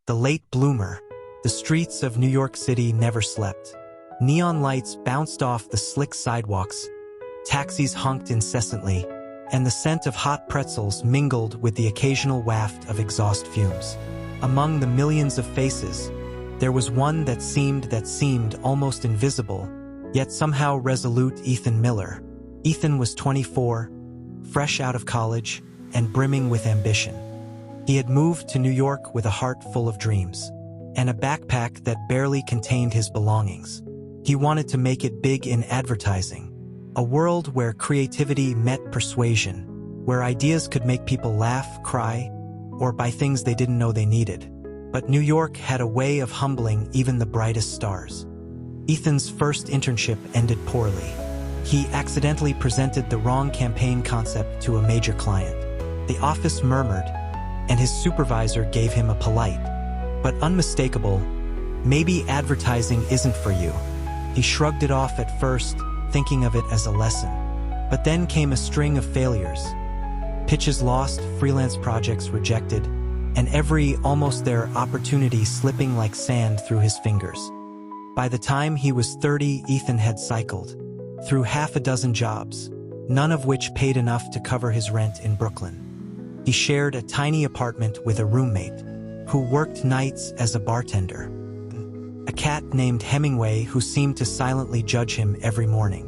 the late bloomer. The streets of New York City never slept. Neon lights bounced off the slick sidewalks, taxis honked incessantly, and the scent of hot pretzels mingled with the occasional waft of exhaust fumes. Among the millions of faces, there was one that seemed almost invisible, yet somehow resolute: Ethan Miller. Ethan was 24, fresh out of college, and brimming with ambition. He had moved to New York with a heart full of dreams, and a backpack that barely contained his belongings. He wanted to make it big in advertising, a world where creativity met persuasion, where ideas could make people laugh, cry, or buy things they didn't know they needed. But New York had a way of humbling even the brightest stars. Ethan's first internship ended poorly. He accidentally presented the wrong campaign concept to a major client. The office murmured, and his supervisor gave him a polite, but unmistakable, "Maybe advertising isn't for you." He shrugged it off at first, thinking of it as a lesson. But then came a string of failures. Pitches lost, freelance projects rejected, and every almost there opportunity slipping like sand through his fingers. By the time he was 30, Ethan had cycled through half a dozen jobs, none of which paid enough to cover his rent in Brooklyn. He shared a tiny apartment with a roommate who worked nights as a bartender, a cat named Hemingway who seemed to silently judge him every morning.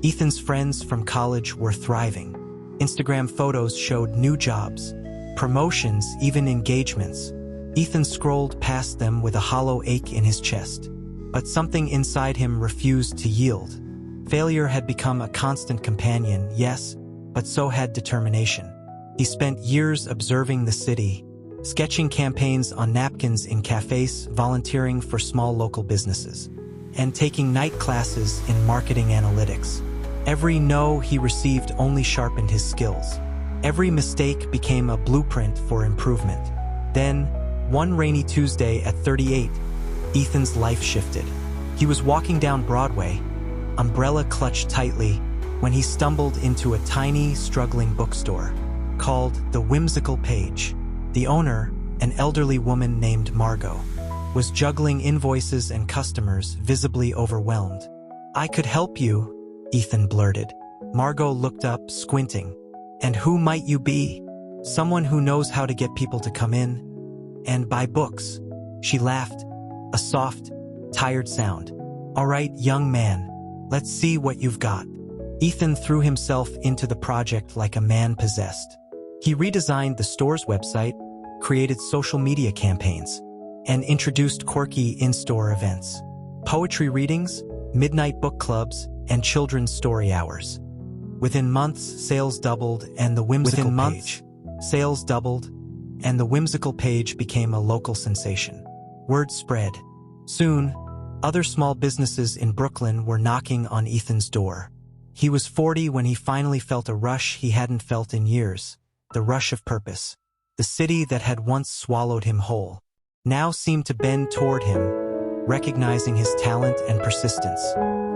Ethan's friends from college were thriving. Instagram photos showed new jobs, promotions, even engagements. Ethan scrolled past them with a hollow ache in his chest. But something inside him refused to yield. Failure had become a constant companion, yes, but so had determination. He spent years observing the city, sketching campaigns on napkins in cafes, volunteering for small local businesses, and taking night classes in marketing analytics. Every no he received only sharpened his skills. Every mistake became a blueprint for improvement. Then, one rainy Tuesday at 38, Ethan's life shifted. He was walking down Broadway, umbrella clutched tightly, when he stumbled into a tiny, struggling bookstore called The Whimsical Page. The owner, an elderly woman named Margot, was juggling invoices and customers, visibly overwhelmed. "I could help you," Ethan blurted. Margot looked up, squinting. "And who might you be?" "Someone who knows how to get people to come in and buy books." She laughed, a soft, tired sound. "All right, young man, let's see what you've got." Ethan threw himself into the project like a man possessed. He redesigned the store's website, created social media campaigns, and introduced quirky in-store events. Poetry readings, midnight book clubs, and children's story hours. Within months, sales doubled, and the Whimsical Page became a local sensation. Word spread. Soon, other small businesses in Brooklyn were knocking on Ethan's door. He was 40 when he finally felt a rush he hadn't felt in years. The rush of purpose. The city that had once swallowed him whole now seemed to bend toward him, recognizing his talent and persistence.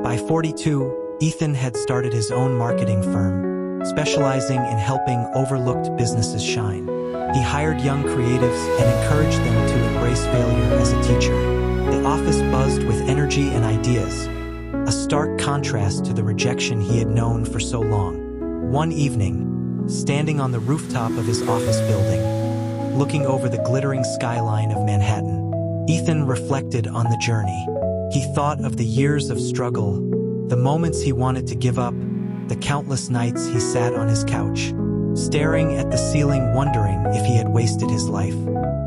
By 42, Ethan had started his own marketing firm, specializing in helping overlooked businesses shine. He hired young creatives and encouraged them to embrace failure as a teacher. The office buzzed with energy and ideas, a stark contrast to the rejection he had known for so long. One evening, standing on the rooftop of his office building, looking over the glittering skyline of Manhattan, Ethan reflected on the journey. He thought of the years of struggle, the moments he wanted to give up, the countless nights he sat on his couch, staring at the ceiling wondering if he had wasted his life.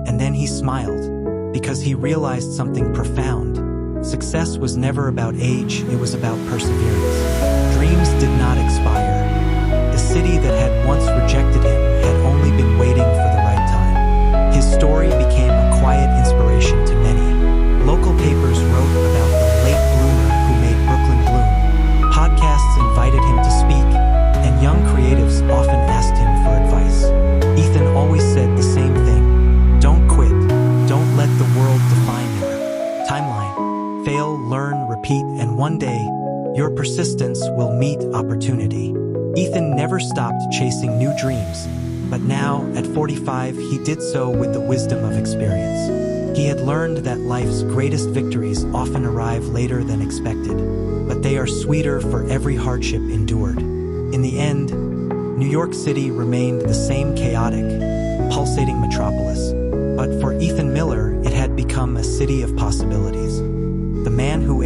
And then he smiled, because he realized something profound. Success was never about age, it was about perseverance. Dreams did not expire. The city that had once rejected him had only been waiting for the right time. His story became a quiet inspiration to many. Local papers wrote about the late bloomer who made Brooklyn bloom. Podcasts invited him to speak, and young creatives often asked him for advice. Ethan always said the same thing: don't quit, don't let the world define your timeline. Fail, learn, repeat, and one day, your persistence will meet opportunity. Ethan never stopped chasing new dreams, but now, at 45, he did so with the wisdom of experience. He had learned that life's greatest victories often arrive later than expected, but they are sweeter for every hardship endured. In the end, New York City remained the same chaotic, pulsating metropolis, but for Ethan Miller, it had become a city of possibilities. The man who